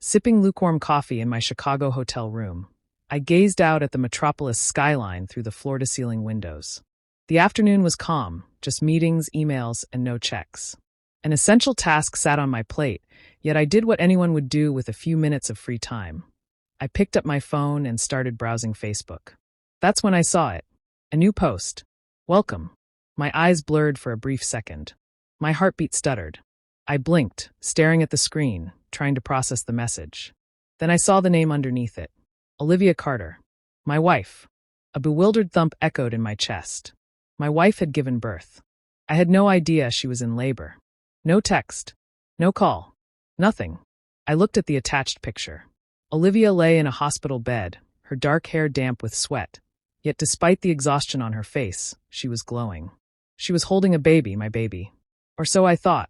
Sipping lukewarm coffee in my Chicago hotel room, I gazed out at the metropolis skyline through the floor-to-ceiling windows. The afternoon was calm, just meetings, emails, and no checks. An essential task sat on my plate, yet I did what anyone would do with a few minutes of free time. I picked up my phone and started browsing Facebook. That's when I saw it. A new post. Welcome. My eyes blurred for a brief second. My heartbeat stuttered. I blinked, staring at the screen, trying to process the message. Then I saw the name underneath it. Olivia Carter. My wife. A bewildered thump echoed in my chest. My wife had given birth. I had no idea she was in labor. No text. No call. Nothing. I looked at the attached picture. Olivia lay in a hospital bed, her dark hair damp with sweat. Yet despite the exhaustion on her face, she was glowing. She was holding a baby, my baby. Or so I thought.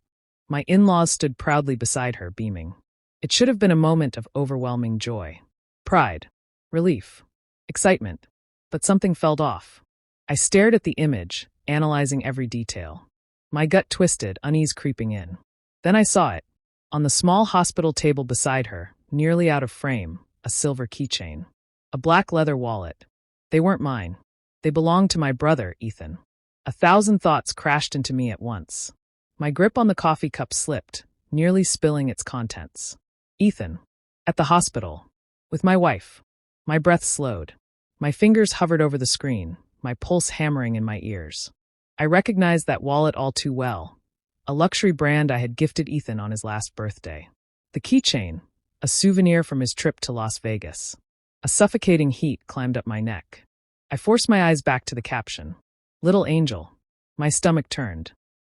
My in-laws stood proudly beside her, beaming. It should have been a moment of overwhelming joy. Pride. Relief. Excitement. But something felt off. I stared at the image, analyzing every detail. My gut twisted, unease creeping in. Then I saw it. On the small hospital table beside her, nearly out of frame, a silver keychain. A black leather wallet. They weren't mine. They belonged to my brother, Ethan. 1,000 thoughts crashed into me at once. My grip on the coffee cup slipped, nearly spilling its contents. Ethan. At the hospital. With my wife. My breath slowed. My fingers hovered over the screen, my pulse hammering in my ears. I recognized that wallet all too well. A luxury brand I had gifted Ethan on his last birthday. The keychain. A souvenir from his trip to Las Vegas. A suffocating heat climbed up my neck. I forced my eyes back to the caption. Little angel. My stomach turned.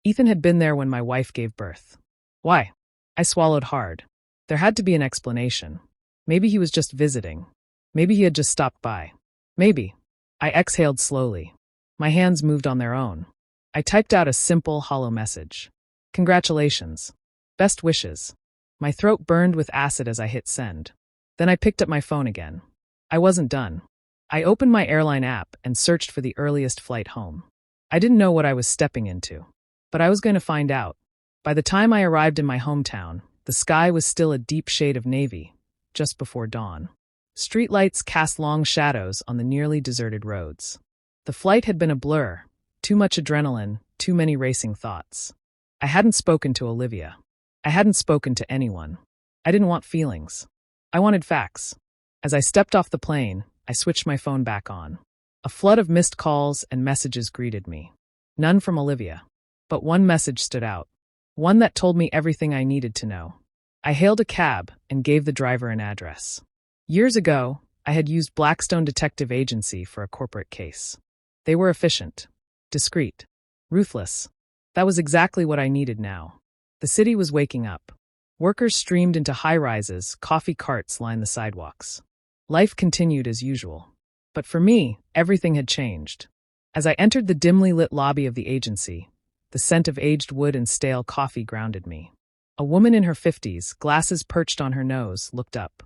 Ethan had been there when my wife gave birth. Why? I swallowed hard. There had to be an explanation. Maybe he was just visiting. Maybe he had just stopped by. Maybe. I exhaled slowly. My hands moved on their own. I typed out a simple, hollow message. Congratulations. Best wishes. My throat burned with acid as I hit send. Then I picked up my phone again. I wasn't done. I opened my airline app and searched for the earliest flight home. I didn't know what I was stepping into. But I was going to find out. By the time I arrived in my hometown, the sky was still a deep shade of navy, just before dawn. Streetlights cast long shadows on the nearly deserted roads. The flight had been a blur, too much adrenaline, too many racing thoughts. I hadn't spoken to Olivia. I hadn't spoken to anyone. I didn't want feelings. I wanted facts. As I stepped off the plane, I switched my phone back on. A flood of missed calls and messages greeted me. None from Olivia. But one message stood out. One that told me everything I needed to know. I hailed a cab and gave the driver an address. Years ago, I had used Blackstone Detective Agency for a corporate case. They were efficient, discreet, ruthless. That was exactly what I needed now. The city was waking up. Workers streamed into high-rises, coffee carts lined the sidewalks. Life continued as usual. But for me, everything had changed. As I entered the dimly lit lobby of the agency, the scent of aged wood and stale coffee grounded me. A woman in her 50s, glasses perched on her nose, looked up.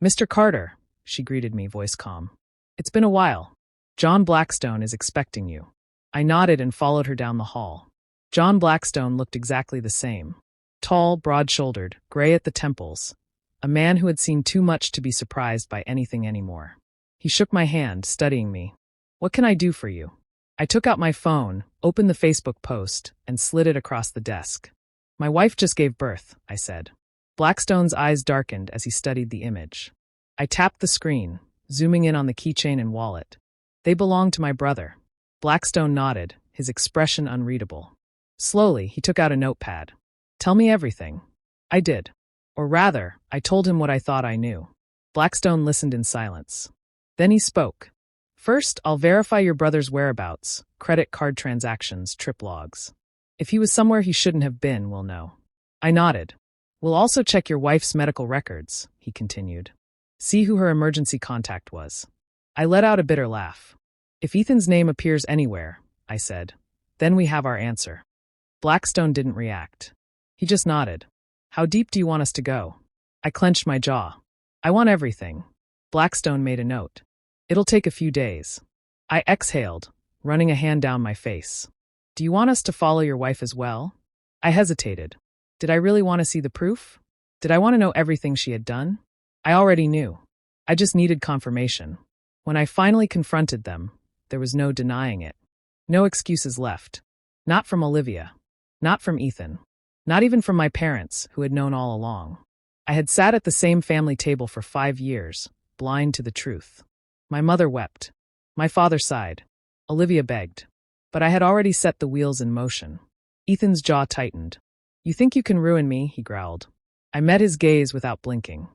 Mr. Carter, she greeted me, voice calm. It's been a while. John Blackstone is expecting you. I nodded and followed her down the hall. John Blackstone looked exactly the same. Tall, broad-shouldered, gray at the temples. A man who had seen too much to be surprised by anything anymore. He shook my hand, studying me. What can I do for you? I took out my phone, opened the Facebook post, and slid it across the desk. My wife just gave birth, I said. Blackstone's eyes darkened as he studied the image. I tapped the screen, zooming in on the keychain and wallet. They belonged to my brother. Blackstone nodded, his expression unreadable. Slowly, he took out a notepad. Tell me everything. I did. Or rather, I told him what I thought I knew. Blackstone listened in silence. Then he spoke. First, I'll verify your brother's whereabouts, credit card transactions, trip logs. If he was somewhere he shouldn't have been, we'll know. I nodded. We'll also check your wife's medical records, he continued. See who her emergency contact was. I let out a bitter laugh. If Ethan's name appears anywhere, I said, then we have our answer. Blackstone didn't react. He just nodded. How deep do you want us to go? I clenched my jaw. I want everything. Blackstone made a note. It'll take a few days. I exhaled, running a hand down my face. Do you want us to follow your wife as well? I hesitated. Did I really want to see the proof? Did I want to know everything she had done? I already knew. I just needed confirmation. When I finally confronted them, there was no denying it. No excuses left. Not from Olivia. Not from Ethan. Not even from my parents, who had known all along. I had sat at the same family table for 5 years, blind to the truth. My mother wept. My father sighed. Olivia begged. But I had already set the wheels in motion. Ethan's jaw tightened. "You think you can ruin me?" he growled. I met his gaze without blinking.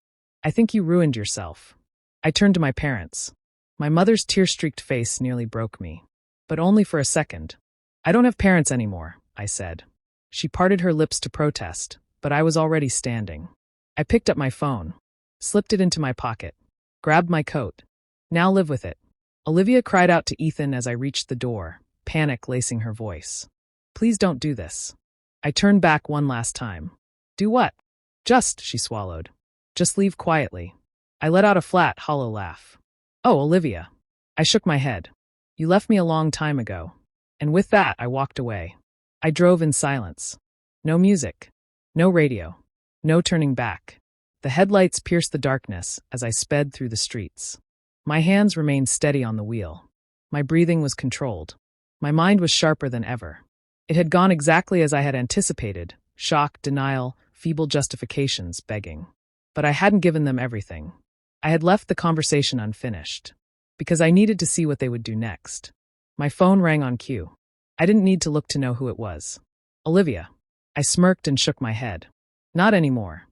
"I think you ruined yourself." I turned to my parents. My mother's tear-streaked face nearly broke me. But only for a second. "I don't have parents anymore," I said. She parted her lips to protest, but I was already standing. I picked up my phone, slipped it into my pocket, grabbed my coat. "Now live with it." Olivia cried out to Ethan as I reached the door, panic lacing her voice. "Please don't do this." I turned back one last time. "Do what?" "Just," she swallowed. "Just leave quietly." I let out a flat, hollow laugh. "Oh, Olivia." I shook my head. "You left me a long time ago." And with that, I walked away. I drove in silence. No music. No radio. No turning back. The headlights pierced the darkness as I sped through the streets. My hands remained steady on the wheel. My breathing was controlled. My mind was sharper than ever. It had gone exactly as I had anticipated: shock, denial, feeble justifications, begging. But I hadn't given them everything. I had left the conversation unfinished. Because I needed to see what they would do next. My phone rang on cue. I didn't need to look to know who it was. "Olivia." I smirked and shook my head. "Not anymore."